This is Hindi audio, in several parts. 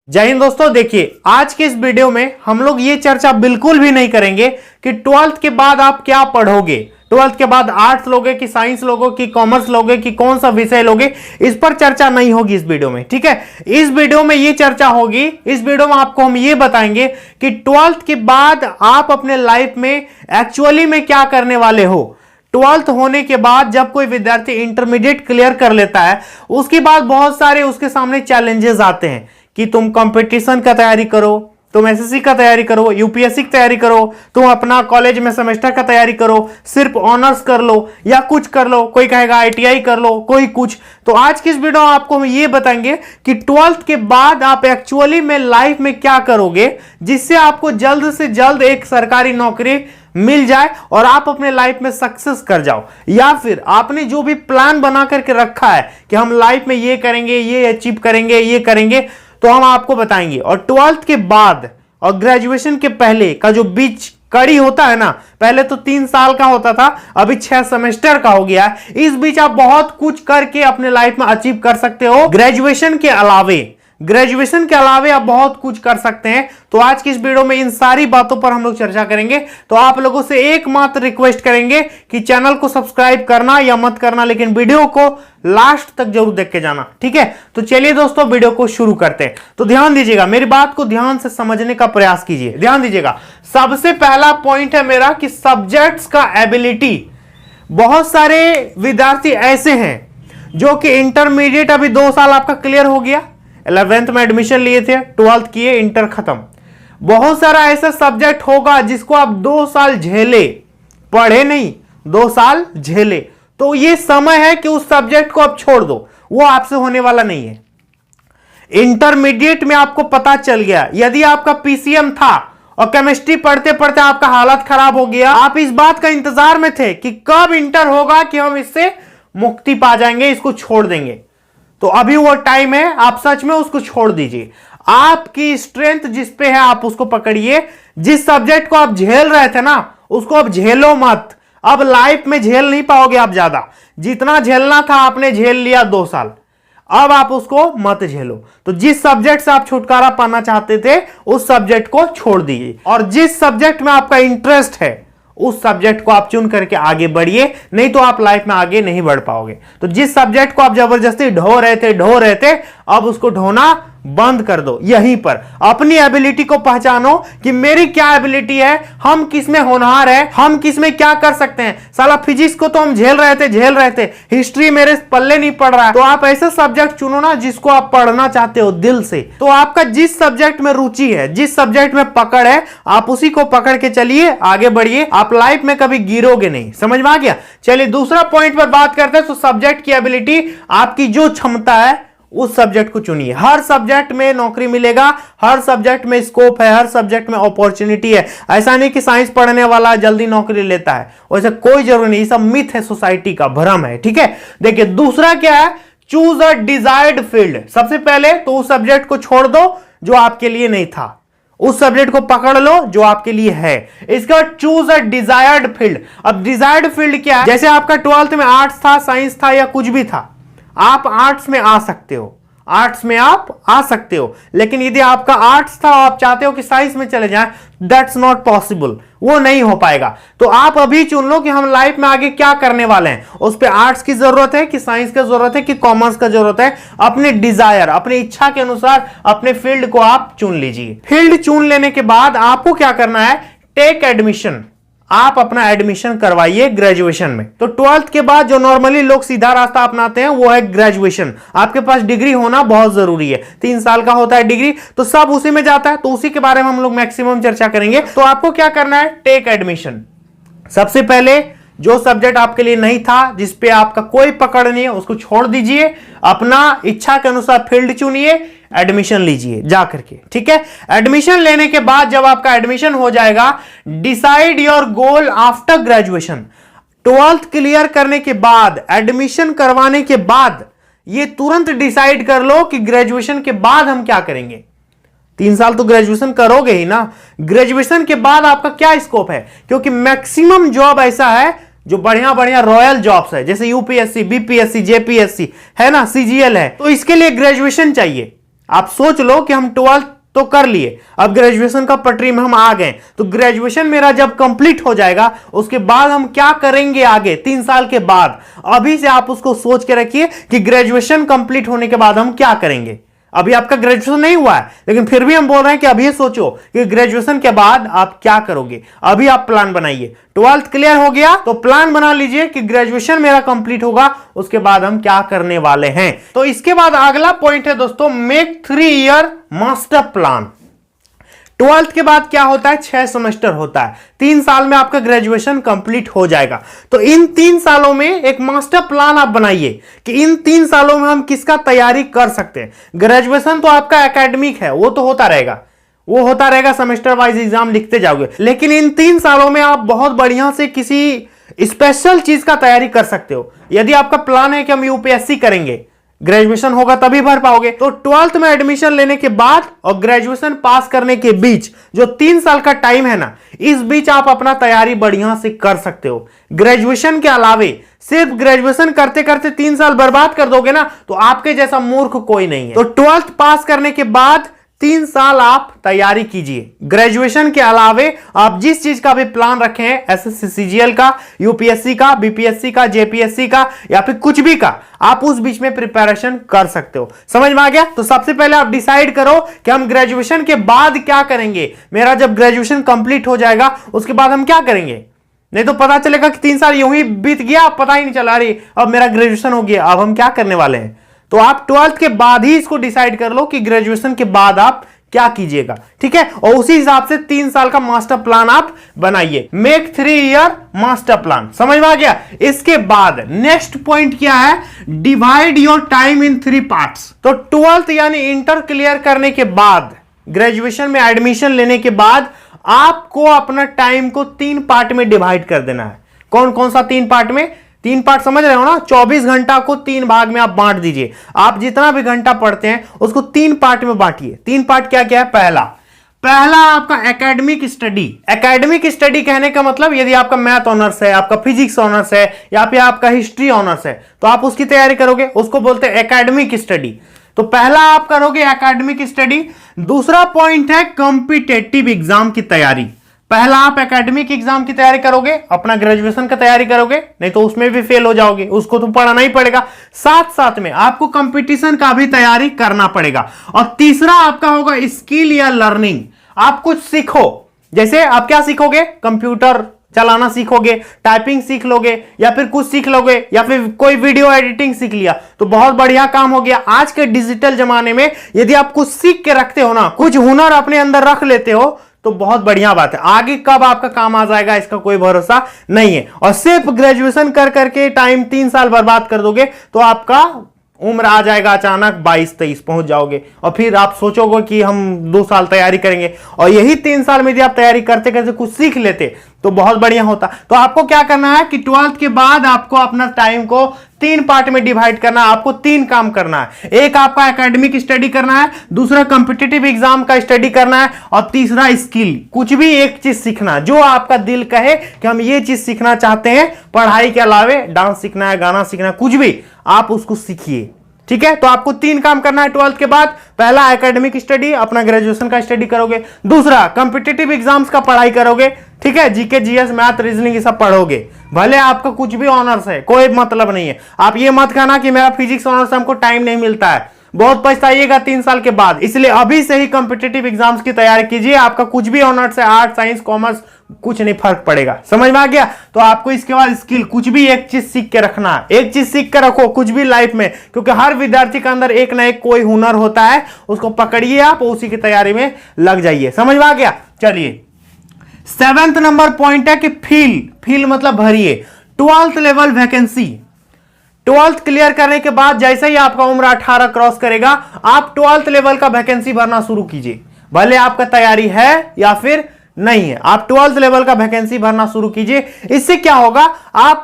जय हिंद दोस्तों। देखिए आज के इस वीडियो में हम लोग ये चर्चा बिल्कुल भी नहीं करेंगे कि ट्वेल्थ के बाद आप क्या पढ़ोगे, ट्वेल्थ के बाद आर्ट्स लोगे कि साइंस लोगे कि कॉमर्स लोगे कि कौन सा विषय लोगे, इस पर चर्चा नहीं होगी इस वीडियो में। ठीक है, इस वीडियो में ये चर्चा होगी, इस वीडियो में आपको हम ये बताएंगे कि ट्वेल्थ के बाद आप अपने लाइफ में एक्चुअली में क्या करने वाले हो। ट्वेल्थ होने के बाद जब कोई विद्यार्थी इंटरमीडिएट क्लियर कर लेता है, उसके बाद बहुत सारे उसके सामने चैलेंजेस आते हैं कि तुम कंपटीशन का तैयारी करो, तुम एसएससी का तैयारी करो, यूपीएससी की तैयारी करो, तुम अपना कॉलेज में सेमेस्टर का तैयारी करो, सिर्फ ऑनर्स कर लो या कुछ कर लो, कोई कहेगा आईटीआई कर लो, कोई कुछ। तो आज की इस वीडियो में आपको हम ये बताएंगे कि ट्वेल्थ के बाद आप एक्चुअली में लाइफ में क्या करोगे, जिससे आपको जल्द से जल्द एक सरकारी नौकरी मिल जाए और आप अपने लाइफ में सक्सेस कर जाओ, या फिर आपने जो भी प्लान बना करके रखा है कि हम लाइफ में ये करेंगे, ये अचीव करेंगे, ये करेंगे, तो हम आपको बताएंगे। और ट्वेल्थ के बाद और ग्रेजुएशन के पहले का जो बीच कड़ी होता है ना, पहले तो 3 साल का होता था, अभी 6 सेमेस्टर का हो गया है। इस बीच आप बहुत कुछ करके अपने लाइफ में अचीव कर सकते हो। ग्रेजुएशन के अलावे आप बहुत कुछ कर सकते हैं। तो आज की इस वीडियो में इन सारी बातों पर हम लोग चर्चा करेंगे। तो आप लोगों से एकमात्र रिक्वेस्ट करेंगे कि चैनल को सब्सक्राइब करना या मत करना, लेकिन वीडियो को लास्ट तक जरूर देख के जाना। ठीक है, तो चलिए दोस्तों वीडियो को शुरू करते हैं। तो ध्यान दीजिएगा, मेरी बात को ध्यान से समझने का प्रयास कीजिए। ध्यान दीजिएगा, सबसे पहला पॉइंट है मेरा कि सब्जेक्ट्स का एबिलिटी। बहुत सारे विद्यार्थी ऐसे हैं जो कि इंटरमीडिएट अभी 2 साल आपका क्लियर हो गया, 11th में एडमिशन लिए थे, 12th किए, इंटर खत्म। बहुत सारा ऐसा सब्जेक्ट होगा जिसको आप 2 साल झेले, पढ़े नहीं, 2 साल झेले। तो ये समय है कि उस सब्जेक्ट को आप छोड़ दो, वो आपसे होने वाला नहीं है। इंटरमीडिएट में आपको पता चल गया, यदि आपका पीसीएम था और केमिस्ट्री पढ़ते पढ़ते आपका हालत खराब हो गया, आप इस बात का इंतजार में थे कि कब इंटर होगा कि हम इससे मुक्ति पा जाएंगे, इसको छोड़ देंगे। तो अभी वो टाइम है, आप सच में उसको छोड़ दीजिए। आपकी स्ट्रेंथ जिस पे है आप उसको पकड़िए। जिस सब्जेक्ट को आप झेल रहे थे ना, उसको अब झेलो मत। अब लाइफ में झेल नहीं पाओगे आप ज्यादा, जितना झेलना था आपने झेल लिया 2 साल, अब आप उसको मत झेलो। तो जिस सब्जेक्ट से आप छुटकारा पाना चाहते थे उस सब्जेक्ट को छोड़ दीजिए, और जिस सब्जेक्ट में आपका इंटरेस्ट है उस सब्जेक्ट को आप चुन करके आगे बढ़िए, नहीं तो आप लाइफ में आगे नहीं बढ़ पाओगे। तो जिस सब्जेक्ट को आप जबरदस्ती ढो रहे थे, अब उसको ढोना बंद कर दो। यहीं पर अपनी एबिलिटी को पहचानो कि मेरी क्या एबिलिटी है, हम किस में होनहार है, हम किस में क्या कर सकते हैं। साला फिजिक्स को तो हम झेल रहे थे, हिस्ट्री मेरे पल्ले नहीं पड़ रहा है। तो आप ऐसे सब्जेक्ट चुनो ना जिसको आप पढ़ना चाहते हो दिल से। तो आपका जिस सब्जेक्ट में रुचि है, जिस सब्जेक्ट में पकड़ है, आप उसी को पकड़ के चलिए, आगे बढ़िए। आप लाइफ में कभी गिरोगे नहीं। समझ में आ गया? चलिए दूसरा पॉइंट पर बात करते हैं। तो सब्जेक्ट की एबिलिटी, आपकी जो क्षमता है उस सब्जेक्ट को चुनिए। हर सब्जेक्ट में नौकरी मिलेगा, हर सब्जेक्ट में स्कोप है, हर सब्जेक्ट में अपॉर्चुनिटी है। ऐसा नहीं कि साइंस पढ़ने वाला जल्दी नौकरी लेता है, वैसे कोई जरूरी नहीं। ये सब मिथ है, सोसाइटी का भ्रम है। ठीक है, देखिए दूसरा क्या है, चूज अ डिजायर्ड फील्ड। सबसे पहले तो उस सब्जेक्ट को छोड़ दो जो आपके लिए नहीं था, उस सब्जेक्ट को पकड़ लो जो आपके लिए है। इसका चूज अ डिजायर्ड फील्ड। अब डिजायर्ड फील्ड क्या है? जैसे आपका 12th में आर्ट्स था, साइंस था या कुछ भी था, आप आर्ट्स में आ सकते हो, लेकिन यदि आपका आर्ट्स था और आप चाहते हो कि साइंस में चले जाएं, दैट्स नॉट पॉसिबल, वो नहीं हो पाएगा। तो आप अभी चुन लो कि हम लाइफ में आगे क्या करने वाले हैं। उस पे आर्ट्स की जरूरत है कि साइंस की जरूरत है कि कॉमर्स का जरूरत है। अपने डिजायर, अपनी इच्छा के अनुसार अपने फील्ड को आप चुन लीजिए। फील्ड चुन लेने के बाद आपको क्या करना है, टेक एडमिशन। आप अपना एडमिशन करवाइए ग्रेजुएशन में। तो 12th के बाद जो नॉर्मली लोग सीधा रास्ता अपनाते हैं वो है ग्रेजुएशन। आपके पास डिग्री होना बहुत जरूरी है, 3 साल का होता है डिग्री, तो सब उसी में जाता है। तो उसी के बारे में हम लोग मैक्सिमम चर्चा करेंगे। तो आपको क्या करना है, टेक एडमिशन। सबसे पहले जो सब्जेक्ट आपके लिए नहीं था, जिसपे आपका कोई पकड़ नहीं है, उसको छोड़ दीजिए। अपना इच्छा के अनुसार फील्ड चुनिए, एडमिशन लीजिए जा करके। ठीक है, एडमिशन लेने के बाद जब आपका एडमिशन हो जाएगा, decide your goal after graduation. 12th clear करने के बाद, एडमिशन करवाने के बाद, ये तुरंत डिसाइड कर लो कि ग्रेजुएशन के बाद हम क्या करेंगे। 3 साल तो ग्रेजुएशन करोगे ही ना। ग्रेजुएशन के बाद आपका क्या स्कोप है, क्योंकि मैक्सिमम जॉब ऐसा है जो बढ़िया बढ़िया रॉयल जॉब्स है, जैसे यूपीएससी, बीपीएससी, जेपीएससी है ना, सीजीएल है। तो इसके लिए ग्रेजुएशन चाहिए। आप सोच लो कि हम 12th तो कर लिए, अब ग्रेजुएशन का पटरी में हम आ गए, तो ग्रेजुएशन मेरा जब कंप्लीट हो जाएगा उसके बाद हम क्या करेंगे आगे 3 साल के बाद। अभी से आप उसको सोच के रखिए कि ग्रेजुएशन कंप्लीट होने के बाद हम क्या करेंगे। अभी आपका ग्रेजुएशन नहीं हुआ है, लेकिन फिर भी हम बोल रहे हैं कि अभी सोचो कि ग्रेजुएशन के बाद आप क्या करोगे। अभी आप प्लान बनाइए। 12th क्लियर हो गया तो प्लान बना लीजिए कि ग्रेजुएशन मेरा कंप्लीट होगा, उसके बाद हम क्या करने वाले हैं। तो इसके बाद अगला पॉइंट है दोस्तों, make 3 year master plan. 12th के बाद क्या होता है, 6 सेमेस्टर होता है, 3 साल में आपका ग्रेजुएशन कंप्लीट हो जाएगा। तो इन 3 सालों में एक मास्टर प्लान आप बनाइए कि इन 3 सालों में हम किसका तैयारी कर सकते हैं। ग्रेजुएशन तो आपका एकेडमिक है, वो तो होता रहेगा, वो होता रहेगा, सेमेस्टर वाइज एग्जाम लिखते जाओगे, लेकिन इन 3 सालों में आप बहुत बढ़िया से किसी स्पेशल चीज का तैयारी कर सकते हो। यदि आपका प्लान है कि हम यूपीएससी करेंगे, ग्रेजुएशन होगा तभी भर पाओगे, तो 12th में एडमिशन लेने के बाद और ग्रेजुएशन पास करने के बीच जो 3 साल का टाइम है ना, इस बीच आप अपना तैयारी बढ़िया से कर सकते हो। ग्रेजुएशन के अलावे सिर्फ ग्रेजुएशन करते करते 3 साल बर्बाद कर दोगे ना, तो आपके जैसा मूर्ख कोई नहीं है। तो 12th पास करने के बाद 3 साल आप तैयारी कीजिए। ग्रेजुएशन के अलावे आप जिस चीज का भी प्लान रखे हैं, एसएससी सीजीएल का, यूपीएससी का, बीपीएससी का, जेपीएससी का, या फिर कुछ भी का, आप उस बीच में प्रिपरेशन कर सकते हो। समझ में आ गया? तो सबसे पहले आप डिसाइड करो कि हम ग्रेजुएशन के बाद क्या करेंगे। मेरा जब ग्रेजुएशन कंप्लीट हो जाएगा उसके बाद हम क्या करेंगे, नहीं तो पता चलेगा कि 3 साल यूं ही बीत गया, पता ही नहीं चला, अरे अब मेरा ग्रेजुएशन हो गया, अब हम क्या करने वाले हैं। तो आप 12th के बाद ही इसको डिसाइड कर लो कि ग्रेजुएशन के बाद आप क्या कीजिएगा, ठीक है, और उसी हिसाब से 3 साल का मास्टर प्लान आप बनाइए। Make 3 year master plan. समझ में आ गया? इसके बाद नेक्स्ट पॉइंट क्या है, divide your time in 3 parts. तो 12th यानी इंटर क्लियर करने के बाद, ग्रेजुएशन में एडमिशन लेने के बाद आपको अपना टाइम को 3 पार्ट में डिवाइड कर देना है। कौन कौन सा 3 पार्ट में? 3 पार्ट समझ रहे हो ना, 24 घंटा को 3 भाग में आप बांट दीजिए। आप जितना भी घंटा पढ़ते हैं उसको 3 पार्ट में बांटिए। 3 पार्ट क्या क्या है? पहला आपका एकेडमिक स्टडी। एकेडमिक स्टडी कहने का मतलब, यदि आपका मैथ ऑनर्स है, आपका फिजिक्स ऑनर्स है, या फिर आपका हिस्ट्री ऑनर्स है, तो आप उसकी तैयारी करोगे, उसको बोलते हैं एकेडमिक स्टडी। तो पहला आप करोगे एकेडमिक स्टडी। दूसरा पॉइंट है कॉम्पिटिटिव एग्जाम की तैयारी। पहला आप एकेडमिक एग्जाम की तैयारी करोगे, अपना ग्रेजुएशन का तैयारी करोगे, नहीं तो उसमें भी फेल हो जाओगे, उसको तो पढ़ना ही पड़ेगा। साथ साथ में आपको कंपटीशन का भी तैयारी करना पड़ेगा। और तीसरा आपका होगा स्किल या लर्निंग। आप कुछ सीखो, जैसे आप क्या सीखोगे, कंप्यूटर चलाना सीखोगे, टाइपिंग सीख लोगे, या फिर कुछ सीख लोगे, या फिर कोई वीडियो एडिटिंग सीख लिया, तो बहुत बढ़िया काम हो गया। आज के डिजिटल जमाने में यदि आप कुछ सीख के रखते हो ना, कुछ हुनर अपने अंदर रख लेते हो, तो बहुत बढ़िया बात है। आगे कब आपका काम आ जाएगा इसका कोई भरोसा नहीं है। और सिर्फ ग्रेजुएशन कर करके टाइम 3 साल बर्बाद कर दोगे तो आपका उम्र आ जाएगा अचानक 22-23 पहुंच जाओगे, और फिर आप सोचोगे कि हम 2 साल तैयारी करेंगे, और यही 3 साल में यदि आप तैयारी करते करते कुछ सीख लेते तो बहुत बढ़िया होता। तो आपको क्या करना है कि 12th के बाद आपको अपना टाइम को 3 पार्ट में डिवाइड करना है। आपको 3 काम करना है। एक आपका एकेडमिक स्टडी करना है, दूसरा कॉम्पिटिटिव एग्जाम का स्टडी करना है, और तीसरा स्किल, कुछ भी एक चीज सीखना जो आपका दिल कहे कि हम ये चीज सीखना चाहते हैं। पढ़ाई के अलावे डांस सीखना है, गाना सीखना है, कुछ भी आप उसको सीखिए, ठीक है। तो आपको 3 काम करना है 12th के बाद। पहला एकेडमिक स्टडी, अपना ग्रेजुएशन का स्टडी करोगे। दूसरा कॉम्पिटिटिव एग्जाम्स का पढ़ाई करोगे, ठीक है, जीके जीएस मैथ रीजनिंग ये सब पढ़ोगे। भले आपका कुछ भी ऑनर्स है, कोई मतलब नहीं है। आप ये मत कहना कि मेरा फिजिक्स ऑनर्स हमको टाइम नहीं मिलता है, बहुत पछताइएगा 3 साल के बाद। इसलिए अभी से ही कॉम्पिटिटिव एग्जाम्स की तैयारी कीजिए। आपका कुछ भी ऑनर्स है, आर्ट साइंस कॉमर्स, कुछ नहीं फर्क पड़ेगा। समझ में आ गया? तो आपको इसके बाद स्किल, कुछ भी एक चीज सीख के रखना है। एक चीज सीख के रखो कुछ भी लाइफ में, क्योंकि हर विद्यार्थी के अंदर एक ना एक कोई हुनर होता है, उसको पकड़िए आप, उसी की तैयारी में लग जाइए। समझ में आ गया? चलिए 7th नंबर पॉइंट है कि फील मतलब भरिए। 12th level vacancy. 12th clear करने के बाद जैसे ही आपका उम्र 18 क्रॉस करेगा, आप 12th लेवल का वैकेंसी भरना शुरू कीजिए। भले आपका तैयारी है या फिर नहीं है, आप 12th लेवल का वैकेंसी भरना शुरू कीजिए। इससे क्या होगा, आप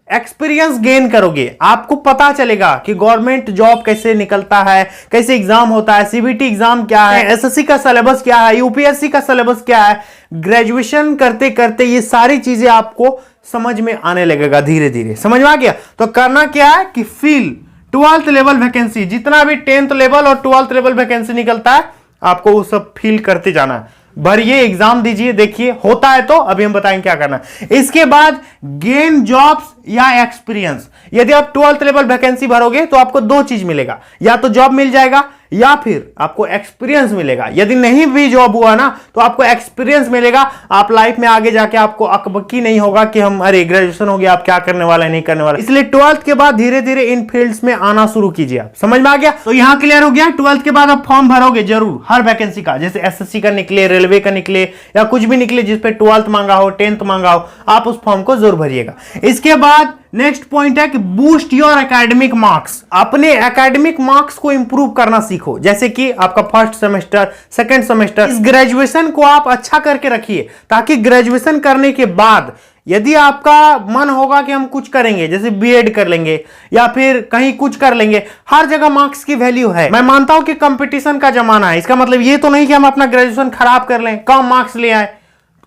एक्सपीरियंस गेन करोगे। आपको पता चलेगा कि गवर्नमेंट जॉब कैसे निकलता है, कैसे एग्जाम होता है, सीबीटी एग्जाम क्या है, एसएससी का सिलेबस क्या है, यूपीएससी का सिलेबस क्या है। ग्रेजुएशन करते करते ये सारी चीजें आपको समझ में आने लगेगा धीरे धीरे। समझ में आ गया? तो करना क्या है कि फील 12th लेवल वैकेंसी, जितना भी 10th लेवल और 12th लेवल वैकेंसी निकलता है आपको वो सब फिल करते जाना है, भरिए, एग्जाम दीजिए, देखिए होता है तो अभी हम बताएंगे क्या करना है। इसके बाद गेन जॉब्स या एक्सपीरियंस, यदि आप 12th लेवल वैकेंसी भरोगे तो आपको दो चीज मिलेगा, या तो जॉब मिल जाएगा या फिर आपको एक्सपीरियंस मिलेगा। यदि नहीं भी जॉब हुआ ना तो आपको एक्सपीरियंस मिलेगा, आप लाइफ में आगे जाके आपको अकबकी नहीं होगा कि हम अरे ग्रेजुएशन हो गया आप क्या करने वाला है नहीं करने वाला। इसलिए 12th के बाद धीरे धीरे इन फील्ड्स में आना शुरू कीजिए। आप समझ में आ गया? तो यहां क्लियर हो गया। 12th के बाद आप फॉर्म भरोगे जरूर हर वैकेंसी का, जैसे एसएससी का निकले, रेलवे का निकले या कुछ भी निकले जिसपे 12th मांगा हो, 10th मांगा हो, आप उस फॉर्म को जरूर भरिएगा। इसके बाद नेक्स्ट पॉइंट है कि बूस्ट योर एकेडमिक मार्क्स, अपने एकेडमिक मार्क्स को इंप्रूव करना सीखो। जैसे कि आपका फर्स्ट सेमेस्टर, सेकंड सेमेस्टर, इस ग्रेजुएशन को आप अच्छा करके रखिए, ताकि ग्रेजुएशन करने के बाद यदि आपका मन होगा कि हम कुछ करेंगे, जैसे बीएड कर लेंगे या फिर कहीं कुछ कर लेंगे, हर जगह मार्क्स की वैल्यू है। मैं मानता हूं कि कंपटीशन का जमाना है, इसका मतलब ये तो नहीं कि हम अपना ग्रेजुएशन खराब कर लें, कम मार्क्स ले आए,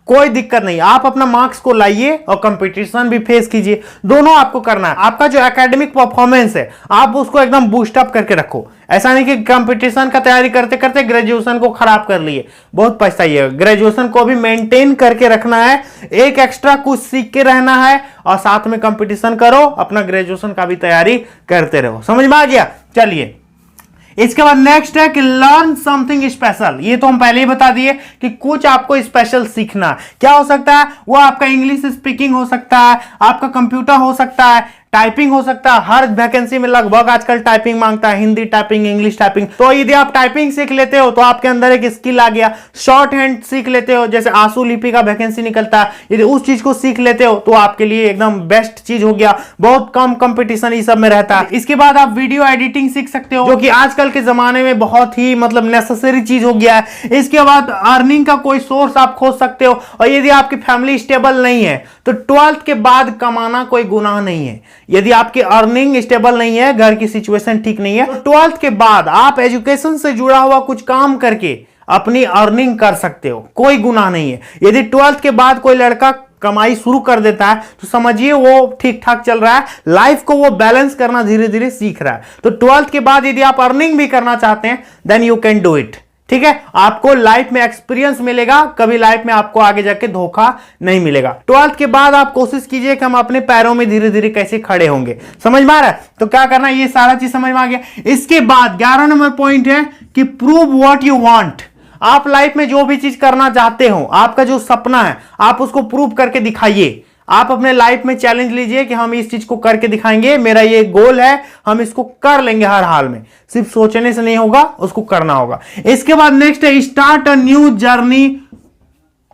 कोई दिक्कत नहीं, आप अपना मार्क्स को लाइए और कंपटीशन भी फेस कीजिए, दोनों आपको करना है। आपका जो एकेडमिक परफॉर्मेंस है आप उसको एकदम बूस्ट अप करके रखो। ऐसा नहीं कि कंपटीशन का तैयारी करते करते ग्रेजुएशन को खराब कर लिए, बहुत पछताइएगा। ग्रेजुएशन को भी मेंटेन करके रखना है, एक एक्स्ट्रा कुछ सीख के रहना है और साथ में कंपटीशन करो, अपना ग्रेजुएशन का भी तैयारी करते रहो। समझ में आ गया? चलिए इसके बाद नेक्स्ट है कि लर्न समथिंग स्पेशल। ये तो हम पहले ही बता दिए कि कुछ आपको स्पेशल सीखना। क्या हो सकता है? वो आपका इंग्लिश स्पीकिंग हो सकता है, आपका कंप्यूटर हो सकता है, टाइपिंग हो सकता है। हर वैकेंसी में लगभग आजकल टाइपिंग मांगता है, हिंदी टाइपिंग, इंग्लिश टाइपिंग। तो यदि आप टाइपिंग सीख लेते हो तो आपके अंदर एक स्किल आ गया। शॉर्ट हैंड सीख लेते हो, जैसे आंसू लिपि का वैकेंसी निकलता है, यदि उस चीज को सीख लेते हो तो आपके लिए एकदम बेस्ट चीज हो गया। बहुत कम कंपटीशन इस सब में रहता है। इसके बाद आप वीडियो एडिटिंग सीख सकते हो, जो कि आजकल के जमाने में बहुत ही मतलब नेसेसरी चीज हो गया है। इसके बाद अर्निंग का कोई सोर्स आप खोज सकते हो। और यदि आपकी फैमिली स्टेबल नहीं है तो 12th के बाद कमाना कोई गुनाह नहीं है। यदि आपकी अर्निंग स्टेबल नहीं है, घर की सिचुएशन ठीक नहीं है, तो 12th के बाद आप एजुकेशन से जुड़ा हुआ कुछ काम करके अपनी अर्निंग कर सकते हो, कोई गुनाह नहीं है। यदि 12th के बाद कोई लड़का कमाई शुरू कर देता है तो समझिए वो ठीक ठाक चल रहा है, लाइफ को वो बैलेंस करना धीरे धीरे सीख रहा है। तो 12th के बाद यदि आप अर्निंग भी करना चाहते हैं then you can do it. ठीक है, आपको लाइफ में एक्सपीरियंस मिलेगा, कभी लाइफ में आपको आगे जाके धोखा नहीं मिलेगा। 12th के बाद आप कोशिश कीजिए कि हम अपने पैरों में धीरे धीरे कैसे खड़े होंगे। समझ में आ रहा है? तो क्या करना है, ये सारा चीज समझ में आ गया। इसके बाद 11 नंबर पॉइंट है कि प्रूव व्हाट यू वांट। आप लाइफ में जो भी चीज करना चाहते हो, आपका जो सपना है, आप उसको प्रूव करके दिखाइए। आप अपने लाइफ में चैलेंज लीजिए कि हम इस चीज को करके दिखाएंगे, मेरा ये गोल है, हम इसको कर लेंगे हर हाल में। सिर्फ सोचने से नहीं होगा, उसको करना होगा। इसके बाद नेक्स्ट है start a new journey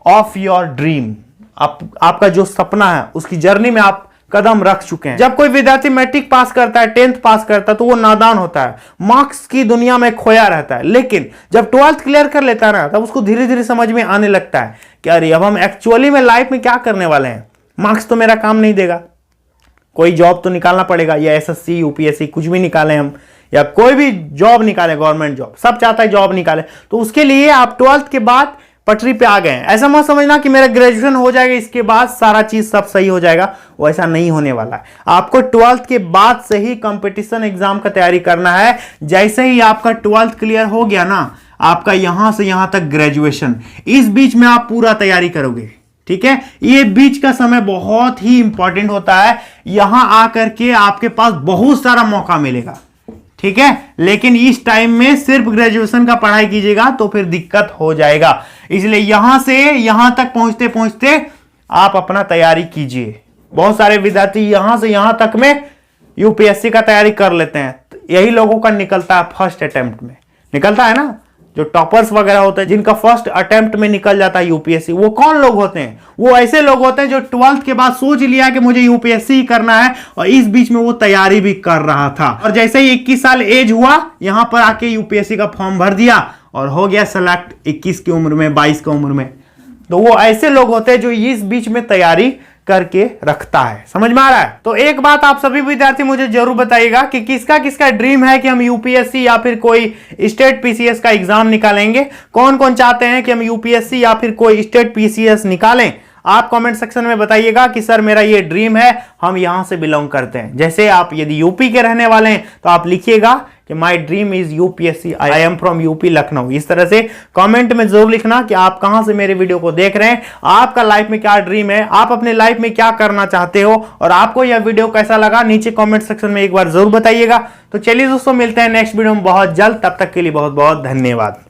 of your dream. आपका जो सपना है उसकी जर्नी में आप कदम रख चुके हैं। जब कोई विद्यार्थी मैट्रिक पास करता है, 10th पास करता है, तो वो नादान होता है, मार्क्स की दुनिया में खोया रहता है। लेकिन जब 12th क्लियर कर लेता है ना, तब उसको धीरे धीरे समझ में आने लगता है कि अरे अब हम एक्चुअली में लाइफ में क्या करने वाले हैं। मार्क्स तो मेरा काम नहीं देगा, कोई जॉब तो निकालना पड़ेगा, या एसएससी यूपीएससी कुछ भी निकालें हम, या कोई भी जॉब निकालें, गवर्नमेंट जॉब, सब चाहता है जॉब निकालें। तो उसके लिए आप 12th के बाद पटरी पे आ गए हैं। ऐसा मत समझना कि मेरा ग्रेजुएशन हो जाएगा इसके बाद सारा चीज सब सही हो जाएगा, वो ऐसा नहीं होने वाला है। आपको 12th के बाद से ही कंपटीशन एग्जाम का तैयारी करना है। जैसे ही आपका 12th क्लियर हो गया ना, आपका यहां से यहां तक ग्रेजुएशन, इस बीच में आप पूरा तैयारी करोगे। ठीक है, ये बीच का समय बहुत ही इंपॉर्टेंट होता है। यहां आकर के आपके पास बहुत सारा मौका मिलेगा। ठीक है, लेकिन इस टाइम में सिर्फ ग्रेजुएशन का पढ़ाई कीजिएगा तो फिर दिक्कत हो जाएगा। इसलिए यहां से यहां तक पहुंचते पहुंचते आप अपना तैयारी कीजिए। बहुत सारे विद्यार्थी यहां से यहां तक में यूपीएससी का तैयारी कर लेते हैं, यही लोगों का निकलता है फर्स्ट अटेम्प्ट में, निकलता है ना। जो टॉपर्स वगैरह होते हैं, जिनका फर्स्ट अटेम्प्ट में निकल जाता है यूपीएससी, वो कौन लोग होते हैं? वो ऐसे लोग होते हैं जो 12th के बाद सोच लिया कि मुझे यूपीएससी ही करना है, और इस बीच में वो तैयारी भी कर रहा था, और जैसे ही 21 साल एज हुआ, यहां पर आके यूपीएससी का फॉर्म भर दिया और हो गया सेलेक्ट 21 की उम्र में, 22 की उम्र में। तो वो ऐसे लोग होते हैं जो इस बीच में तैयारी करके रखता है। समझ में आ रहा है? तो एक बात आप सभी विद्यार्थी मुझे जरूर बताइएगा कि किसका किसका ड्रीम है कि हम यूपीएससी या फिर कोई स्टेट पीसीएस का एग्जाम निकालेंगे। कौन कौन चाहते हैं कि हम यूपीएससी या फिर कोई स्टेट पीसीएस निकालें? आप कमेंट सेक्शन में बताइएगा कि सर मेरा ये ड्रीम है, हम यहां से बिलोंग करते हैं। जैसे आप यदि यूपी के रहने वाले हैं तो आप लिखिएगा कि my dream is UPSC, I am from UP Lucknow. इस तरह से कमेंट में जरूर लिखना कि आप कहां से मेरे वीडियो को देख रहे हैं, आपका लाइफ में क्या ड्रीम है, आप अपने लाइफ में क्या करना चाहते हो, और आपको यह वीडियो कैसा लगा नीचे कमेंट सेक्शन में एक बार जरूर बताइएगा। तो चलिए दोस्तों, मिलते हैं नेक्स्ट वीडियो में बहुत जल्द। तब तक के लिए बहुत बहुत धन्यवाद।